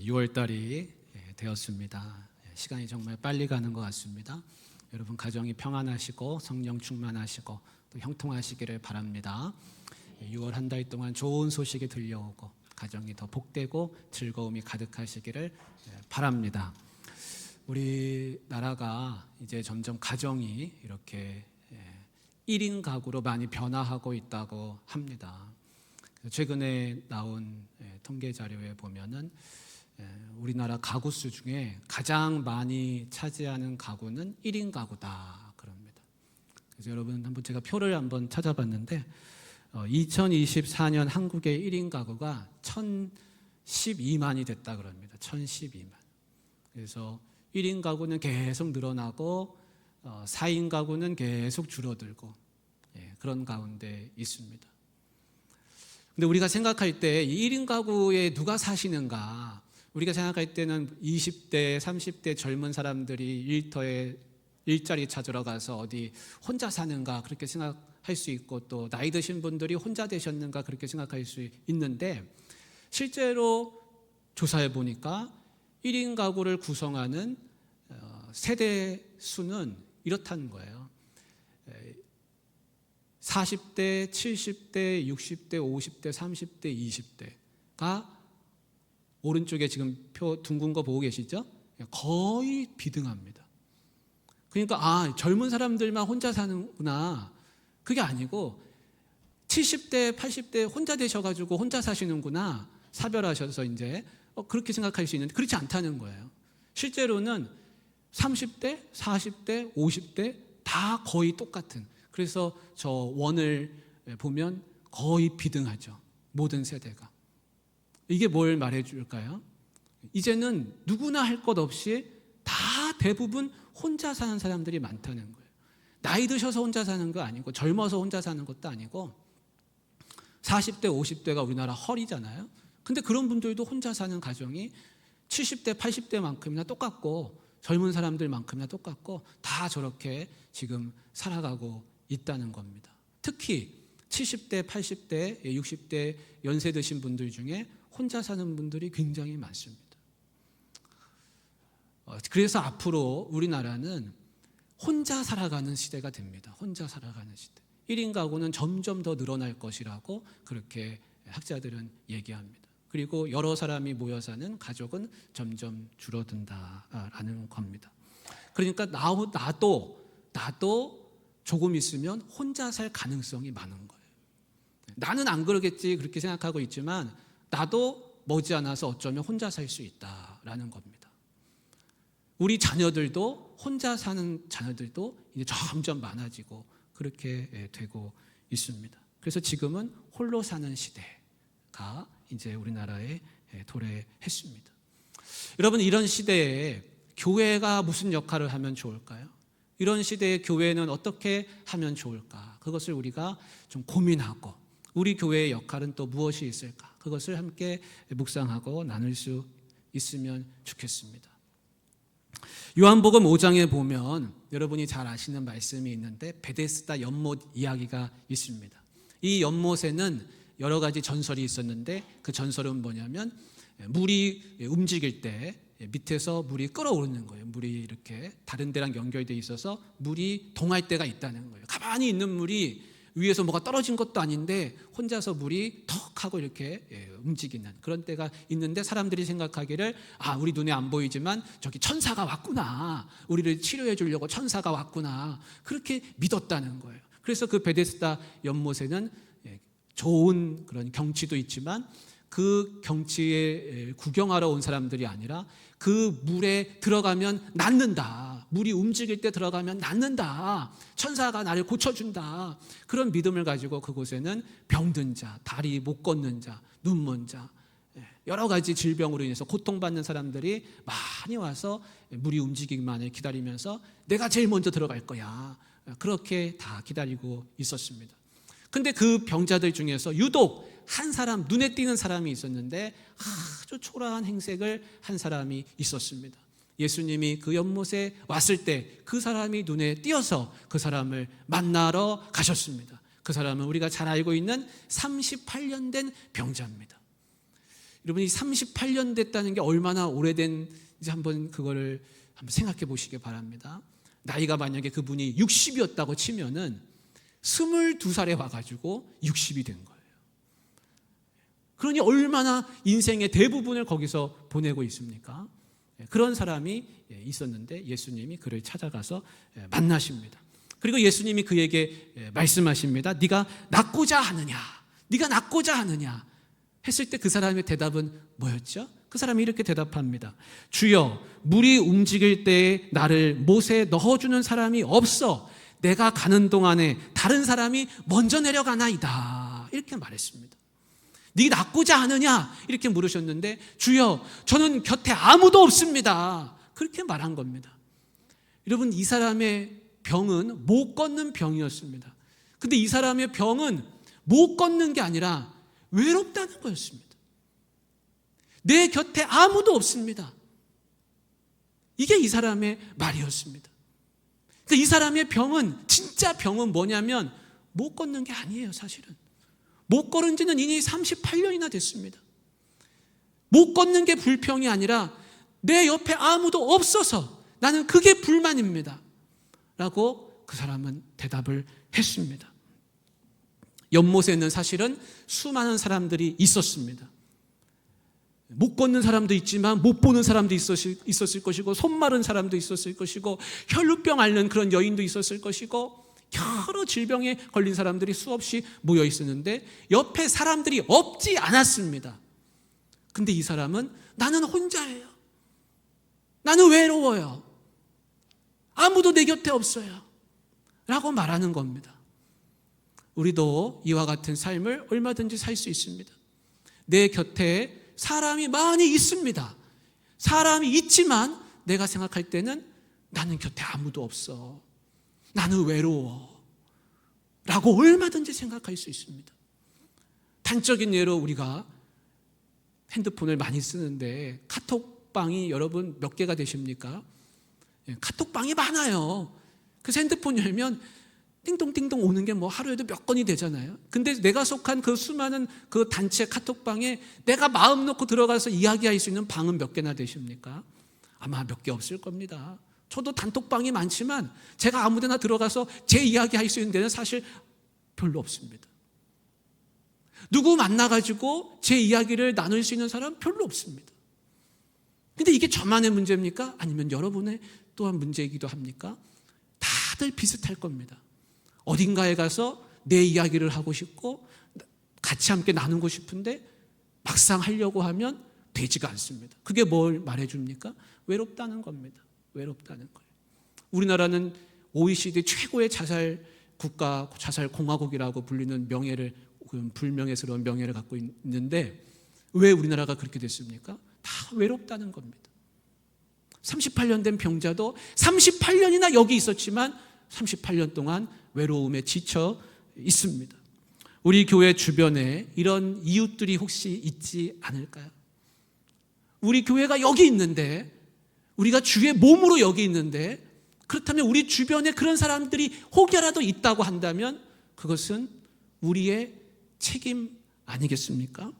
6월달이 되었습니다. 시간이 정말 빨리 가는 것 같습니다. 여러분 가정이 평안하시고 성령 충만하시고 또 형통하시기를 바랍니다. 6월 한 달 동안 좋은 소식이 들려오고 가정이 더 복되고 즐거움이 가득하시기를 바랍니다. 우리나라가 이제 점점 가정이 이렇게 1인 가구로 많이 변화하고 있다고 합니다. 최근에 나온 통계 자료에 보면은 우리나라 가구 수 중에 가장 많이 차지하는 가구는 1인 가구다 그럽니다. 그래서 여러분 한번 제가 표를 한번 찾아봤는데 2024년 한국의 1인 가구가 1012만이 됐다 그럽니다. 1012만. 그래서 1인 가구는 계속 늘어나고 4인 가구는 계속 줄어들고 그런 가운데 있습니다. 근데 우리가 생각할 때 이 1인 가구에 누가 사시는가? 우리가 생각할 때는 20대, 30대 젊은 사람들이 일터에 일자리 찾으러 가서 어디 혼자 사는가 그렇게 생각할 수 있고 또 나이 드신 분들이 혼자 되셨는가 그렇게 생각할 수 있는데 실제로 조사해 보니까 1인 가구를 구성하는 세대 수는 이렇다는 거예요. 40대, 70대, 60대, 50대, 30대, 20대가 오른쪽에 지금 표 둥근 거 보고 계시죠? 거의 비등합니다. 그러니까 젊은 사람들만 혼자 사는구나. 그게 아니고 70대, 80대 혼자 되셔가지고 혼자 사시는구나. 사별하셔서 이제 그렇게 생각할 수 있는데 그렇지 않다는 거예요. 실제로는 30대, 40대, 50대 다 거의 똑같은. 그래서 저 원을 보면 거의 비등하죠. 모든 세대가. 이게 뭘 말해줄까요? 이제는 누구나 할 것 없이 다 대부분 혼자 사는 사람들이 많다는 거예요. 나이 드셔서 혼자 사는 거 아니고 젊어서 혼자 사는 것도 아니고 40대, 50대가 우리나라 허리잖아요. 근데 그런 분들도 혼자 사는 가정이 70대, 80대만큼이나 똑같고 젊은 사람들만큼이나 똑같고 다 저렇게 지금 살아가고 있다는 겁니다. 특히 70대, 80대, 60대 연세 드신 분들 중에 혼자 사는 분들이 굉장히 많습니다. 그래서 앞으로 우리나라는 혼자 살아가는 시대가 됩니다. 혼자 살아가는 시대. 1인 가구는 점점 더 늘어날 것이라고 그렇게 학자들은 얘기합니다. 그리고 여러 사람이 모여 사는 가족은 점점 줄어든다라는 겁니다. 그러니까 나도 조금 있으면 혼자 살 가능성이 많은 거예요. 나는 안 그러겠지 그렇게 생각하고 있지만 나도 머지않아서 어쩌면 혼자 살 수 있다라는 겁니다. 우리 자녀들도 혼자 사는 자녀들도 이제 점점 많아지고 그렇게 되고 있습니다. 그래서 지금은 홀로 사는 시대가 이제 우리나라에 도래했습니다. 여러분 이런 시대에 교회가 무슨 역할을 하면 좋을까요? 이런 시대에 교회는 어떻게 하면 좋을까? 그것을 우리가 좀 고민하고 우리 교회의 역할은 또 무엇이 있을까? 그것을 함께 묵상하고 나눌 수 있으면 좋겠습니다. 요한복음 5장에 보면 여러분이 잘 아시는 말씀이 있는데 베데스다 연못 이야기가 있습니다. 이 연못에는 여러 가지 전설이 있었는데 그 전설은 뭐냐면 물이 움직일 때 밑에서 물이 끓어오르는 거예요. 물이 이렇게 다른 데랑 연결되어 있어서 물이 동할 때가 있다는 거예요. 가만히 있는 물이 위에서 뭐가 떨어진 것도 아닌데 혼자서 물이 턱 하고 이렇게 움직이는 그런 때가 있는데 사람들이 생각하기를 우리 눈에 안 보이지만 저기 천사가 왔구나. 우리를 치료해 주려고 천사가 왔구나. 그렇게 믿었다는 거예요. 그래서 그 베데스다 연못에는 좋은 그런 경치도 있지만 그 경치에 구경하러 온 사람들이 아니라 그 물에 들어가면 낫는다. 물이 움직일 때 들어가면 낫는다. 천사가 나를 고쳐준다. 그런 믿음을 가지고 그곳에는 병든 자, 다리 못 걷는 자, 눈 먼 자, 여러 가지 질병으로 인해서 고통받는 사람들이 많이 와서 물이 움직이기만을 기다리면서 내가 제일 먼저 들어갈 거야. 그렇게 다 기다리고 있었습니다. 근데 그 병자들 중에서 유독 한 사람, 눈에 띄는 사람이 있었는데 아주 초라한 행색을 한 사람이 있었습니다. 예수님이 그 연못에 왔을 때 그 사람이 눈에 띄어서 그 사람을 만나러 가셨습니다. 그 사람은 우리가 잘 알고 있는 38년 된 병자입니다. 여러분이 38년 됐다는 게 얼마나 오래된지 한번 그거를 한번 생각해 보시기 바랍니다. 나이가 만약에 그분이 60이었다고 치면은 22살에 와가지고 60이 된 거예요. 그러니 얼마나 인생의 대부분을 거기서 보내고 있습니까? 그런 사람이 있었는데 예수님이 그를 찾아가서 만나십니다. 그리고 예수님이 그에게 말씀하십니다. 네가 낫고자 하느냐? 네가 낫고자 하느냐? 했을 때 그 사람의 대답은 뭐였죠? 그 사람이 이렇게 대답합니다. 주여, 물이 움직일 때에 나를 못에 넣어주는 사람이 없어. 내가 가는 동안에 다른 사람이 먼저 내려가나이다. 이렇게 말했습니다. 네 낫고자 하느냐? 이렇게 물으셨는데 주여, 저는 곁에 아무도 없습니다. 그렇게 말한 겁니다. 여러분, 이 사람의 병은 못 걷는 병이었습니다. 근데 이 사람의 병은 못 걷는 게 아니라 외롭다는 거였습니다. 내 곁에 아무도 없습니다. 이게 이 사람의 말이었습니다. 그러니까 이 사람의 병은, 진짜 병은 뭐냐면 못 걷는 게 아니에요. 사실은 못 걸은 지는 이미 38년이나 됐습니다. 못 걷는 게 불평이 아니라 내 옆에 아무도 없어서 나는 그게 불만입니다 라고 그 사람은 대답을 했습니다. 연못에는 사실은 수많은 사람들이 있었습니다. 못 걷는 사람도 있지만 못 보는 사람도 있었을 것이고, 손 마른 사람도 있었을 것이고, 혈루병 앓는 그런 여인도 있었을 것이고, 여러 질병에 걸린 사람들이 수없이 모여 있었는데 옆에 사람들이 없지 않았습니다. 근데 이 사람은 나는 혼자예요. 나는 외로워요. 아무도 내 곁에 없어요 라고 말하는 겁니다. 우리도 이와 같은 삶을 얼마든지 살 수 있습니다. 내 곁에 사람이 많이 있습니다. 사람이 있지만 내가 생각할 때는 나는 곁에 아무도 없어. 나는 외로워 라고 얼마든지 생각할 수 있습니다. 단적인 예로 우리가 핸드폰을 많이 쓰는데 카톡방이 여러분 몇 개가 되십니까? 카톡방이 많아요. 그래서 핸드폰 열면 띵동띵동 오는 게 뭐 하루에도 몇 건이 되잖아요. 근데 내가 속한 그 수많은 그 단체 카톡방에 내가 마음 놓고 들어가서 이야기할 수 있는 방은 몇 개나 되십니까? 아마 몇 개 없을 겁니다. 저도 단톡방이 많지만 제가 아무 데나 들어가서 제 이야기 할 수 있는 데는 사실 별로 없습니다. 누구 만나가지고 제 이야기를 나눌 수 있는 사람 별로 없습니다. 근데 이게 저만의 문제입니까? 아니면 여러분의 또한 문제이기도 합니까? 다들 비슷할 겁니다. 어딘가에 가서 내 이야기를 하고 싶고 같이 함께 나누고 싶은데 막상 하려고 하면 되지가 않습니다. 그게 뭘 말해줍니까? 외롭다는 겁니다. 외롭다는 거예요. 우리나라는 OECD 최고의 자살 국가, 자살 공화국이라고 불리는 명예를, 불명예스러운 명예를 갖고 있는데 왜 우리나라가 그렇게 됐습니까? 다 외롭다는 겁니다. 38년 된 병자도 38년이나 여기 있었지만 38년 동안 외로움에 지쳐 있습니다. 우리 교회 주변에 이런 이웃들이 혹시 있지 않을까요? 우리 교회가 여기 있는데, 우리가 주의 몸으로 여기 있는데, 그렇다면 우리 주변에 그런 사람들이 혹여라도 있다고 한다면 그것은 우리의 책임 아니겠습니까?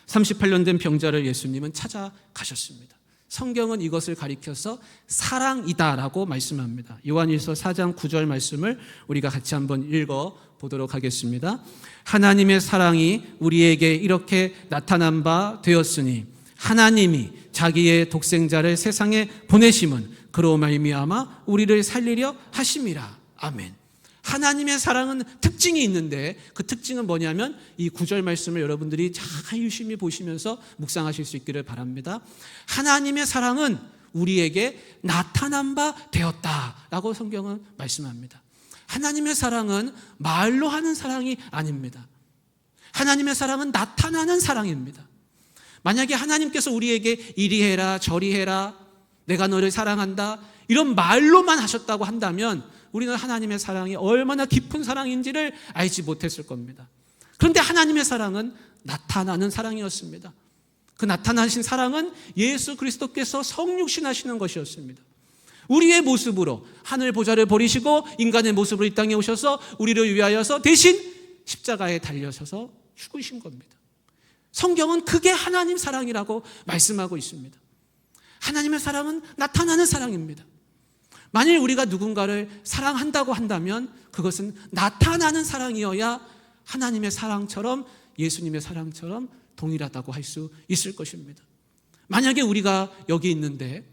38년 된 병자를 예수님은 찾아가셨습니다. 성경은 이것을 가리켜서 사랑이다라고 말씀합니다. 요한일서 4장 9절 말씀을 우리가 같이 한번 읽어보도록 하겠습니다. 하나님의 사랑이 우리에게 이렇게 나타난 바 되었으니 하나님이 자기의 독생자를 세상에 보내심은 그로 말미암아 우리를 살리려 하심이라. 아멘. 하나님의 사랑은 특징이 있는데 그 특징은 뭐냐면 이 9절 말씀을 여러분들이 잘 유심히 보시면서 묵상하실 수 있기를 바랍니다. 하나님의 사랑은 우리에게 나타난 바 되었다라고 성경은 말씀합니다. 하나님의 사랑은 말로 하는 사랑이 아닙니다. 하나님의 사랑은 나타나는 사랑입니다. 만약에 하나님께서 우리에게 이리 해라 저리 해라 내가 너를 사랑한다 이런 말로만 하셨다고 한다면 우리는 하나님의 사랑이 얼마나 깊은 사랑인지를 알지 못했을 겁니다. 그런데 하나님의 사랑은 나타나는 사랑이었습니다. 그 나타나신 사랑은 예수 그리스도께서 성육신하시는 것이었습니다. 우리의 모습으로 하늘 보좌를 버리시고 인간의 모습으로 이 땅에 오셔서 우리를 위하여서 대신 십자가에 달려서서 죽으신 겁니다. 성경은 그게 하나님 사랑이라고 말씀하고 있습니다. 하나님의 사랑은 나타나는 사랑입니다. 만일 우리가 누군가를 사랑한다고 한다면 그것은 나타나는 사랑이어야 하나님의 사랑처럼, 예수님의 사랑처럼 동일하다고 할 수 있을 것입니다. 만약에 우리가 여기 있는데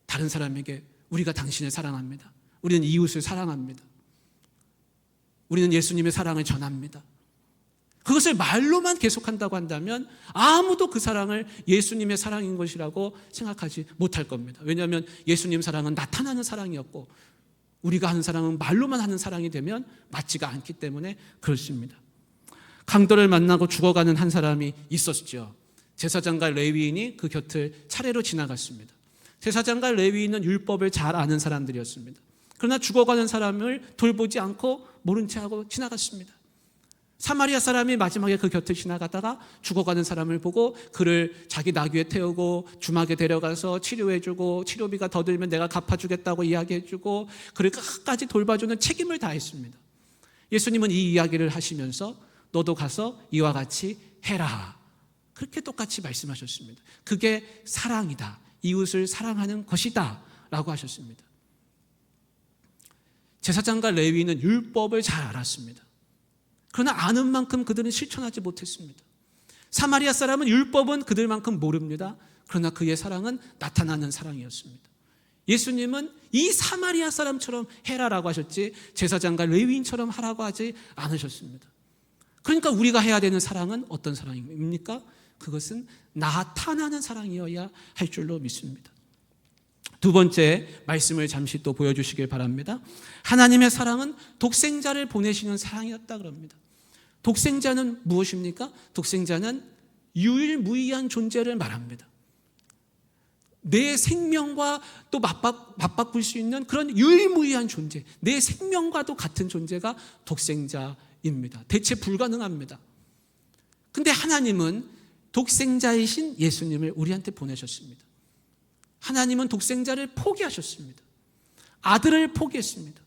다른 사람에게 우리가 당신을 사랑합니다, 우리는 이웃을 사랑합니다, 우리는 예수님의 사랑을 전합니다, 그것을 말로만 계속한다고 한다면 아무도 그 사랑을 예수님의 사랑인 것이라고 생각하지 못할 겁니다. 왜냐하면 예수님 사랑은 나타나는 사랑이었고 우리가 하는 사랑은 말로만 하는 사랑이 되면 맞지가 않기 때문에 그렇습니다. 강도를 만나고 죽어가는 한 사람이 있었죠. 제사장과 레위인이 그 곁을 차례로 지나갔습니다. 제사장과 레위인은 율법을 잘 아는 사람들이었습니다. 그러나 죽어가는 사람을 돌보지 않고 모른 채 하고 지나갔습니다. 사마리아 사람이 마지막에 그 곁을 지나가다가 죽어가는 사람을 보고 그를 자기 나귀에 태우고 주막에 데려가서 치료해주고 치료비가 더 들면 내가 갚아주겠다고 이야기해주고 그를 끝까지 돌봐주는 책임을 다했습니다. 예수님은 이 이야기를 하시면서 너도 가서 이와 같이 해라, 그렇게 똑같이 말씀하셨습니다. 그게 사랑이다, 이웃을 사랑하는 것이다 라고 하셨습니다. 제사장과 레위인은 율법을 잘 알았습니다. 그러나 아는 만큼 그들은 실천하지 못했습니다. 사마리아 사람은 율법은 그들만큼 모릅니다. 그러나 그의 사랑은 나타나는 사랑이었습니다. 예수님은 이 사마리아 사람처럼 해라라고 하셨지 제사장과 레위인처럼 하라고 하지 않으셨습니다. 그러니까 우리가 해야 되는 사랑은 어떤 사랑입니까? 그것은 나타나는 사랑이어야 할 줄로 믿습니다. 두 번째 말씀을 잠시 또 보여주시길 바랍니다. 하나님의 사랑은 독생자를 보내시는 사랑이었다 그럽니다. 독생자는 무엇입니까? 독생자는 유일무이한 존재를 말합니다. 내 생명과 또 맞바꿀 수 있는 그런 유일무이한 존재, 내 생명과도 같은 존재가 독생자입니다. 대체 불가능합니다. 근데 하나님은 독생자이신 예수님을 우리한테 보내셨습니다. 하나님은 독생자를 포기하셨습니다. 아들을 포기했습니다.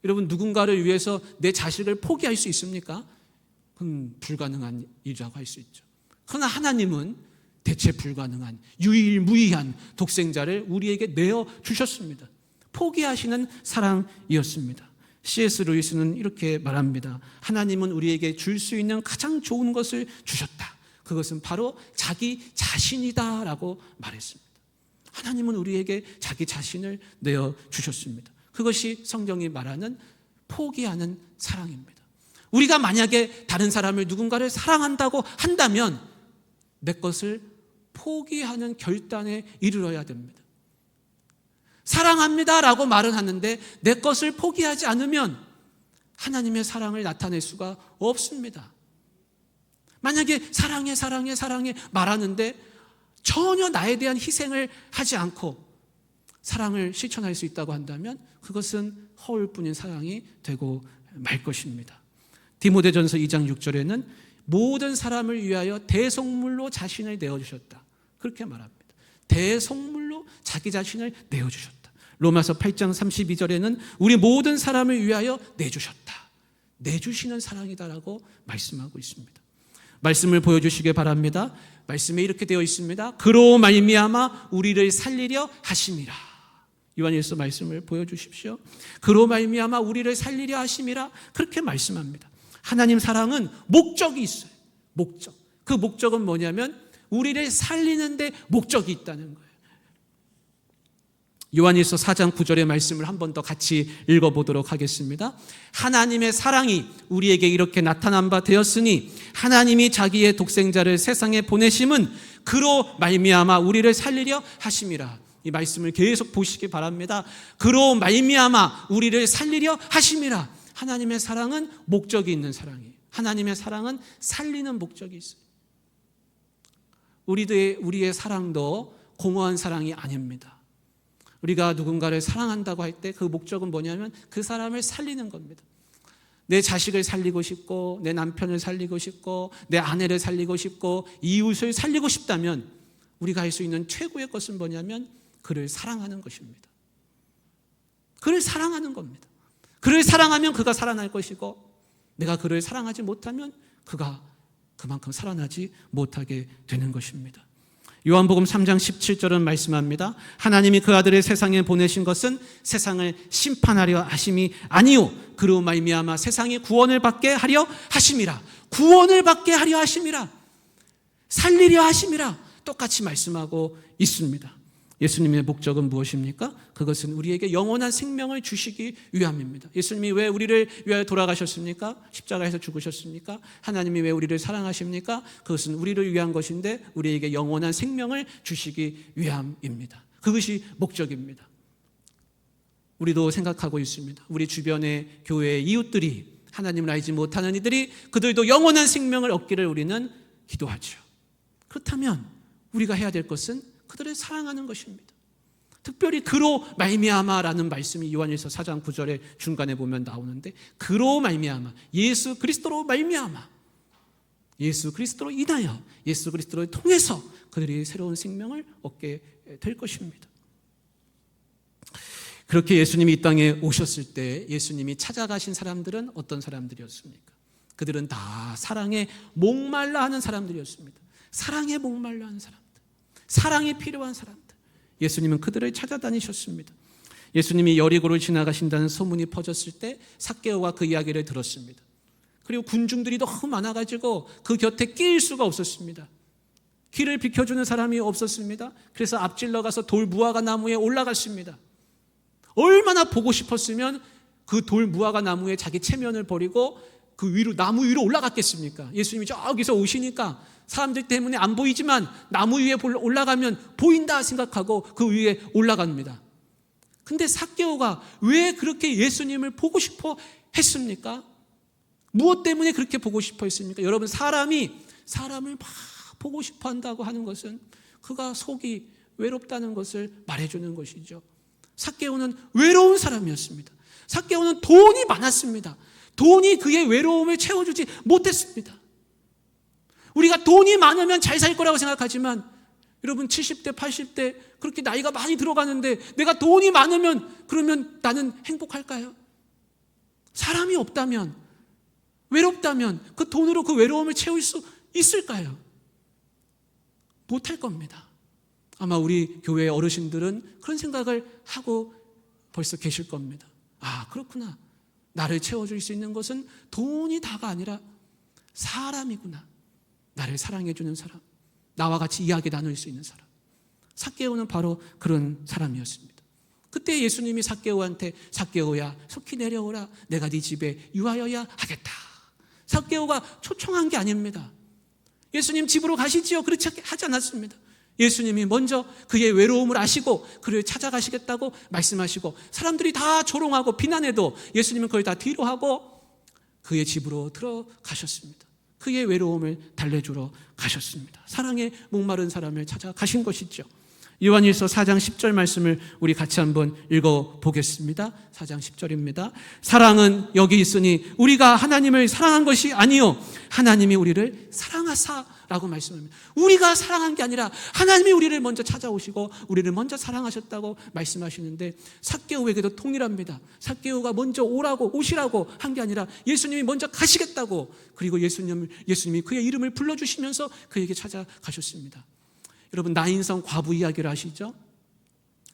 여러분, 누군가를 위해서 내 자식을 포기할 수 있습니까? 그건 불가능한 일이라고 할 수 있죠. 그러나 하나님은 대체 불가능한 유일무이한 독생자를 우리에게 내어주셨습니다. 포기하시는 사랑이었습니다. C.S. 루이스는 이렇게 말합니다. 하나님은 우리에게 줄 수 있는 가장 좋은 것을 주셨다. 그것은 바로 자기 자신이다라고 말했습니다. 하나님은 우리에게 자기 자신을 내어주셨습니다. 그것이 성경이 말하는 포기하는 사랑입니다. 우리가 만약에 다른 사람을, 누군가를 사랑한다고 한다면 내 것을 포기하는 결단에 이르러야 됩니다. 사랑합니다라고 말은 하는데 내 것을 포기하지 않으면 하나님의 사랑을 나타낼 수가 없습니다. 만약에 사랑해 사랑해 사랑해 말하는데 전혀 나에 대한 희생을 하지 않고 사랑을 실천할 수 있다고 한다면 그것은 허울뿐인 사랑이 되고 말 것입니다. 디모데전서 2장 6절에는 모든 사람을 위하여 대속물로 자신을 내어주셨다, 그렇게 말합니다. 대속물로 자기 자신을 내어주셨다. 로마서 8장 32절에는 우리 모든 사람을 위하여 내주셨다, 내주시는 사랑이다라고 말씀하고 있습니다. 말씀을 보여주시기 바랍니다. 말씀에 이렇게 되어 있습니다. 그로 말미암아 우리를 살리려 하심이라. 요한일서 말씀을 보여주십시오. 그로 말미암아 우리를 살리려 하심이라, 그렇게 말씀합니다. 하나님 사랑은 목적이 있어요. 목적. 그 목적은 뭐냐면 우리를 살리는 데 목적이 있다는 거예요. 요한일서 4장 9절의 말씀을 한 번 더 같이 읽어보도록 하겠습니다. 하나님의 사랑이 우리에게 이렇게 나타난 바 되었으니 하나님이 자기의 독생자를 세상에 보내심은 그로 말미암아 우리를 살리려 하심이라. 이 말씀을 계속 보시기 바랍니다. 그로 말미암아 우리를 살리려 하심이라. 하나님의 사랑은 목적이 있는 사랑이에요. 하나님의 사랑은 살리는 목적이 있어요. 우리의 사랑도 공허한 사랑이 아닙니다. 우리가 누군가를 사랑한다고 할 때 그 목적은 뭐냐면 그 사람을 살리는 겁니다. 내 자식을 살리고 싶고 내 남편을 살리고 싶고 내 아내를 살리고 싶고 이웃을 살리고 싶다면 우리가 할 수 있는 최고의 것은 뭐냐면 그를 사랑하는 것입니다. 그를 사랑하는 겁니다. 그를 사랑하면 그가 살아날 것이고 내가 그를 사랑하지 못하면 그가 그만큼 살아나지 못하게 되는 것입니다. 요한복음 3장 17절은 말씀합니다. 하나님이 그 아들을 세상에 보내신 것은 세상을 심판하려 하심이 아니요 그로 말미암아 세상이 구원을 받게 하려 하심이라. 구원을 받게 하려 하심이라. 살리려 하심이라. 똑같이 말씀하고 있습니다. 예수님의 목적은 무엇입니까? 그것은 우리에게 영원한 생명을 주시기 위함입니다. 예수님이 왜 우리를 위하여 돌아가셨습니까? 십자가에서 죽으셨습니까? 하나님이 왜 우리를 사랑하십니까? 그것은 우리를 위한 것인데 우리에게 영원한 생명을 주시기 위함입니다. 그것이 목적입니다. 우리도 생각하고 있습니다. 우리 주변의 교회의 이웃들이, 하나님을 알지 못하는 이들이 그들도 영원한 생명을 얻기를 우리는 기도하죠. 그렇다면 우리가 해야 될 것은 그들을 사랑하는 것입니다. 특별히 그로 말미암아라는 말씀이 요한일서 4장 9절의 중간에 보면 나오는데, 그로 말미암아, 예수 그리스도로 말미암아, 예수 그리스도로 인하여, 예수 그리스도를 통해서 그들이 새로운 생명을 얻게 될 것입니다. 그렇게 예수님이 이 땅에 오셨을 때 예수님이 찾아가신 사람들은 어떤 사람들이었습니까? 그들은 다 사랑에 목말라 하는 사람들이었습니다. 사랑에 목말라 하는 사람들, 사랑이 필요한 사람들, 예수님은 그들을 찾아다니셨습니다. 예수님이 여리고를 지나가신다는 소문이 퍼졌을 때 삭개오가 그 이야기를 들었습니다. 그리고 군중들이 너무 많아가지고 그 곁에 끼일 수가 없었습니다. 길을 비켜주는 사람이 없었습니다. 그래서 앞질러 가서 돌 무화과 나무에 올라갔습니다. 얼마나 보고 싶었으면 그 돌 무화과 나무에 자기 체면을 버리고 그 위로, 나무 위로 올라갔겠습니까? 예수님이 저기서 오시니까 사람들 때문에 안 보이지만 나무 위에 올라가면 보인다 생각하고 그 위에 올라갑니다. 근데 삭개오가 왜 그렇게 예수님을 보고 싶어 했습니까? 무엇 때문에 그렇게 보고 싶어 했습니까? 여러분, 사람을 막 보고 싶어 한다고 하는 것은 그가 속이 외롭다는 것을 말해주는 것이죠. 삭개오는 외로운 사람이었습니다. 삭개오는 돈이 많았습니다. 돈이 그의 외로움을 채워주지 못했습니다. 우리가 돈이 많으면 잘 살 거라고 생각하지만, 여러분 70대, 80대 그렇게 나이가 많이 들어가는데 내가 돈이 많으면 그러면 나는 행복할까요? 사람이 없다면, 외롭다면 그 돈으로 그 외로움을 채울 수 있을까요? 못할 겁니다. 아마 우리 교회의 어르신들은 그런 생각을 하고 벌써 계실 겁니다. 아, 그렇구나. 나를 채워줄 수 있는 것은 돈이 다가 아니라 사람이구나. 나를 사랑해주는 사람, 나와 같이 이야기 나눌 수 있는 사람. 삭개오는 바로 그런 사람이었습니다. 그때 예수님이 삭개오한테, 삭개오야 속히 내려오라, 내가 네 집에 유하여야 하겠다. 삭개오가 초청한 게 아닙니다. 예수님 집으로 가시지요, 그렇지 하지 않았습니다. 예수님이 먼저 그의 외로움을 아시고 그를 찾아가시겠다고 말씀하시고, 사람들이 다 조롱하고 비난해도 예수님은 그걸 다 뒤로 하고 그의 집으로 들어가셨습니다. 그의 외로움을 달래주러 가셨습니다. 사랑에 목마른 사람을 찾아가신 것이죠. 요한일서 4장 10절 말씀을 우리 같이 한번 읽어보겠습니다. 4장 10절입니다. 사랑은 여기 있으니 우리가 하나님을 사랑한 것이 아니요 하나님이 우리를 사랑하사라고 말씀합니다. 우리가 사랑한 게 아니라 하나님이 우리를 먼저 찾아오시고 우리를 먼저 사랑하셨다고 말씀하시는데, 삭개오에게도 통일합니다. 삭개오가 먼저 오시라고 한 게 아니라 예수님이 먼저 가시겠다고, 그리고 예수님이 그의 이름을 불러주시면서 그에게 찾아가셨습니다. 여러분, 나인성 과부 이야기를 아시죠?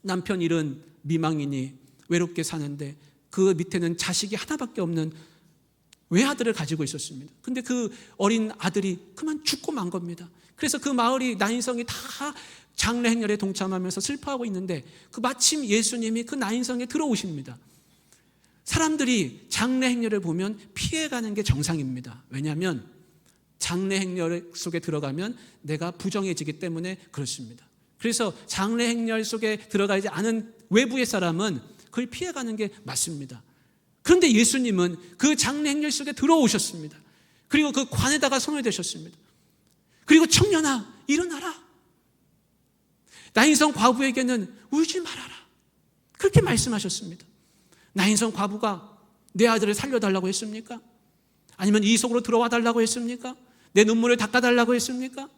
남편 잃은 미망인이 외롭게 사는데 그 밑에는 자식이 하나밖에 없는 외아들을 가지고 있었습니다. 근데 그 어린 아들이 그만 죽고 만 겁니다. 그래서 그 마을이, 나인성이 다 장례 행렬에 동참하면서 슬퍼하고 있는데 그 마침 예수님이 그 나인성에 들어오십니다. 사람들이 장례 행렬을 보면 피해가는 게 정상입니다. 왜냐하면 장례 행렬 속에 들어가면 내가 부정해지기 때문에 그렇습니다. 그래서 장례 행렬 속에 들어가지 않은 외부의 사람은 그걸 피해가는 게 맞습니다. 그런데 예수님은 그 장례 행렬 속에 들어오셨습니다. 그리고 그 관에다가 손을 대셨습니다. 그리고 청년아, 일어나라. 나인성 과부에게는 울지 말아라, 그렇게 말씀하셨습니다. 나인성 과부가 내 아들을 살려달라고 했습니까? 아니면 이 속으로 들어와 달라고 했습니까? 내 눈물을 닦아달라고 했습니까?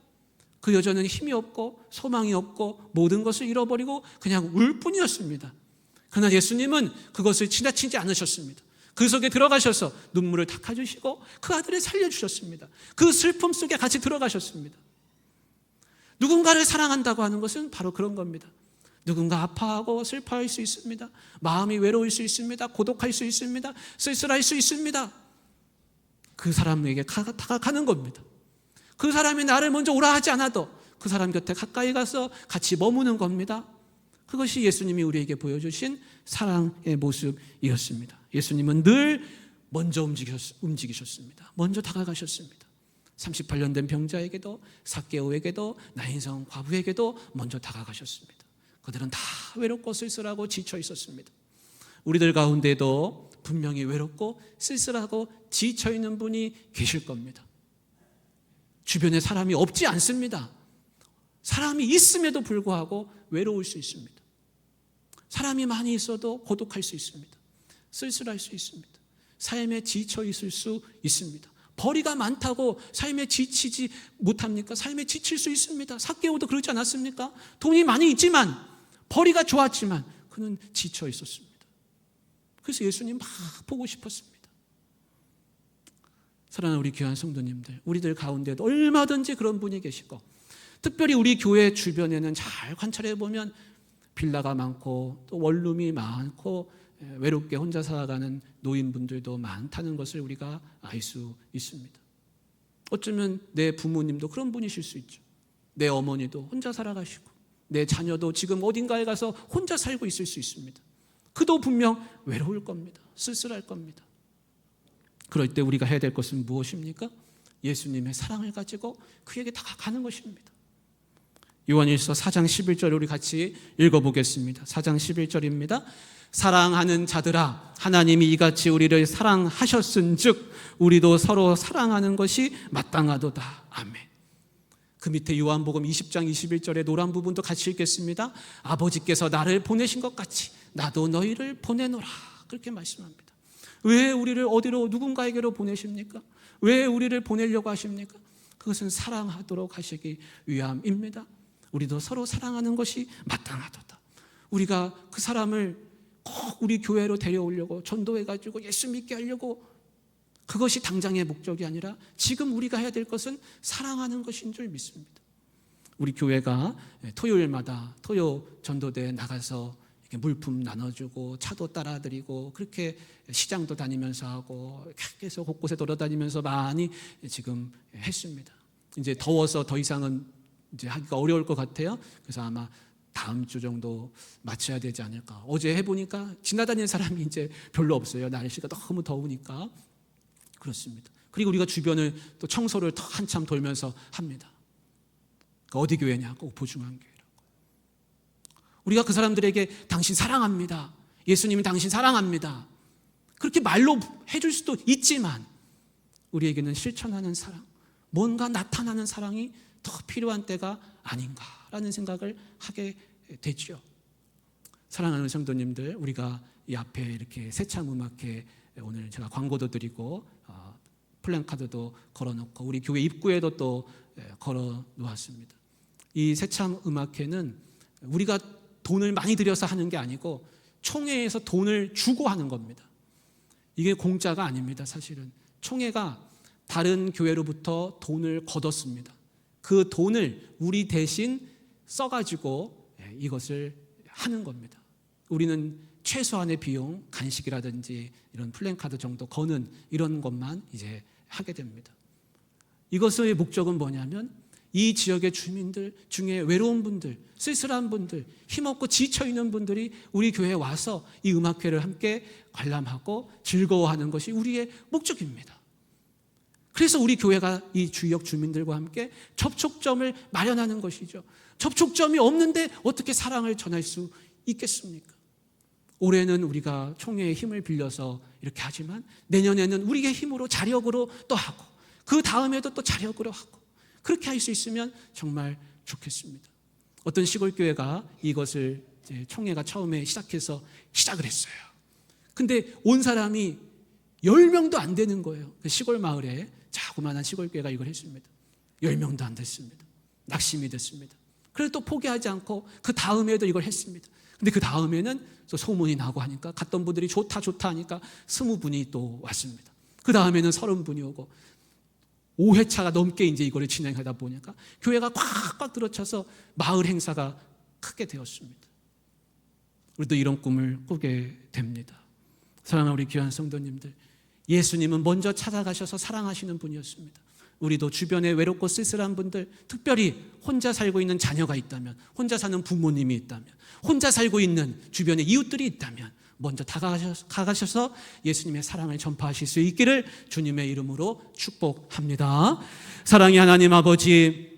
그 여자는 힘이 없고 소망이 없고 모든 것을 잃어버리고 그냥 울 뿐이었습니다. 그러나 예수님은 그것을 지나치지 않으셨습니다. 그 속에 들어가셔서 눈물을 닦아주시고 그 아들을 살려주셨습니다. 그 슬픔 속에 같이 들어가셨습니다. 누군가를 사랑한다고 하는 것은 바로 그런 겁니다. 누군가 아파하고 슬퍼할 수 있습니다. 마음이 외로울 수 있습니다. 고독할 수 있습니다. 쓸쓸할 수 있습니다. 그 사람에게 다가가는 겁니다. 그 사람이 나를 먼저 오라 하지 않아도 그 사람 곁에 가까이 가서 같이 머무는 겁니다. 그것이 예수님이 우리에게 보여주신 사랑의 모습이었습니다. 예수님은 늘 먼저 움직이셨습니다. 먼저 다가가셨습니다. 38년 된 병자에게도 삭개오에게도 나인성 과부에게도 먼저 다가가셨습니다. 그들은 다 외롭고 쓸쓸하고 지쳐 있었습니다. 우리들 가운데도 분명히 외롭고 쓸쓸하고 지쳐 있는 분이 계실 겁니다. 주변에 사람이 없지 않습니다. 사람이 있음에도 불구하고 외로울 수 있습니다. 사람이 많이 있어도 고독할 수 있습니다. 쓸쓸할 수 있습니다. 삶에 지쳐 있을 수 있습니다. 벌이가 많다고 삶에 지치지 못합니까? 삶에 지칠 수 있습니다. 삭개오도 그렇지 않았습니까? 돈이 많이 있지만 벌이가 좋았지만 그는 지쳐 있었습니다. 그래서 예수님 막 보고 싶었습니다. 사랑하는 우리 귀한 성도님들, 우리들 가운데도 얼마든지 그런 분이 계시고, 특별히 우리 교회 주변에는 잘 관찰해 보면 빌라가 많고 또 원룸이 많고 외롭게 혼자 살아가는 노인분들도 많다는 것을 우리가 알 수 있습니다. 어쩌면 내 부모님도 그런 분이실 수 있죠. 내 어머니도 혼자 살아가시고 내 자녀도 지금 어딘가에 가서 혼자 살고 있을 수 있습니다. 그도 분명 외로울 겁니다. 쓸쓸할 겁니다. 그럴 때 우리가 해야 될 것은 무엇입니까? 예수님의 사랑을 가지고 그에게 다가가는 것입니다. 요한일서 4장 11절 우리 같이 읽어보겠습니다. 4장 11절입니다. 사랑하는 자들아, 하나님이 이같이 우리를 사랑하셨은즉 우리도 서로 사랑하는 것이 마땅하도다. 아멘. 그 밑에 요한복음 20장 21절의 노란 부분도 같이 읽겠습니다. 아버지께서 나를 보내신 것 같이 나도 너희를 보내노라. 그렇게 말씀합니다. 왜 우리를 어디로 누군가에게로 보내십니까? 왜 우리를 보내려고 하십니까? 그것은 사랑하도록 하시기 위함입니다. 우리도 서로 사랑하는 것이 마땅하도다. 우리가 그 사람을 꼭 우리 교회로 데려오려고 전도해가지고 예수 믿게 하려고, 그것이 당장의 목적이 아니라 지금 우리가 해야 될 것은 사랑하는 것인 줄 믿습니다. 우리 교회가 토요일마다 토요 전도대에 나가서 이렇게 물품 나눠주고 차도 따라드리고 그렇게 시장도 다니면서 하고 계속 곳곳에 돌아다니면서 많이 지금 했습니다. 이제 더워서 더 이상은 이제 하기가 어려울 것 같아요. 그래서 아마 다음 주 정도 마쳐야 되지 않을까. 어제 해보니까 지나다니는 사람이 이제 별로 없어요. 날씨가 너무 더우니까. 그렇습니다. 그리고 우리가 주변을 또 청소를 한참 돌면서 합니다. 어디 교회냐고, 보중한교회라고. 우리가 그 사람들에게 당신 사랑합니다, 예수님이 당신 사랑합니다, 그렇게 말로 해줄 수도 있지만 우리에게는 실천하는 사랑, 뭔가 나타나는 사랑이 더 필요한 때가 아닌가라는 생각을 하게 되죠. 사랑하는 성도님들, 우리가 이 앞에 이렇게 새참음악회 오늘 제가 광고도 드리고 플랜카드도 걸어놓고 우리 교회 입구에도 또 걸어 놓았습니다. 이 새참음악회는 우리가 돈을 많이 들여서 하는 게 아니고 총회에서 돈을 주고 하는 겁니다. 이게 공짜가 아닙니다. 사실은 총회가 다른 교회로부터 돈을 걷었습니다. 그 돈을 우리 대신 써가지고 이것을 하는 겁니다. 우리는 최소한의 비용, 간식이라든지 이런 플랜카드 정도 거는 이런 것만 이제 하게 됩니다. 이것의 목적은 뭐냐면 이 지역의 주민들 중에 외로운 분들, 쓸쓸한 분들, 힘없고 지쳐있는 분들이 우리 교회에 와서 이 음악회를 함께 관람하고 즐거워하는 것이 우리의 목적입니다. 그래서 우리 교회가 이 지역 주민들과 함께 접촉점을 마련하는 것이죠. 접촉점이 없는데 어떻게 사랑을 전할 수 있겠습니까? 올해는 우리가 총회의 힘을 빌려서 이렇게 하지만 내년에는 우리의 힘으로 자력으로 또 하고 그 다음에도 또 자력으로 하고 그렇게 할 수 있으면 정말 좋겠습니다. 어떤 시골교회가 이것을 이제 총회가 처음에 시작해서 시작을 했어요. 근데 온 사람이 10명도 안 되는 거예요. 그 시골 마을에 자그마한 시골교회가 이걸 했습니다. 10명도 안 됐습니다. 낙심이 됐습니다. 그래도 또 포기하지 않고 그 다음에도 이걸 했습니다. 근데 그 다음에는 또 소문이 나고 하니까 갔던 분들이 좋다 하니까 20분이 또 왔습니다. 그 다음에는 30분이 오고 5회차가 넘게 이제 이거를 진행하다 보니까 교회가 꽉꽉 들어차서 마을 행사가 크게 되었습니다. 우리도 이런 꿈을 꾸게 됩니다. 사랑하는 우리 귀한 성도님들, 예수님은 먼저 찾아가셔서 사랑하시는 분이었습니다. 우리도 주변에 외롭고 쓸쓸한 분들, 특별히 혼자 살고 있는 자녀가 있다면, 혼자 사는 부모님이 있다면, 혼자 살고 있는 주변에 이웃들이 있다면 먼저 다가가셔서 예수님의 사랑을 전파하실 수 있기를 주님의 이름으로 축복합니다. 사랑의 하나님 아버지,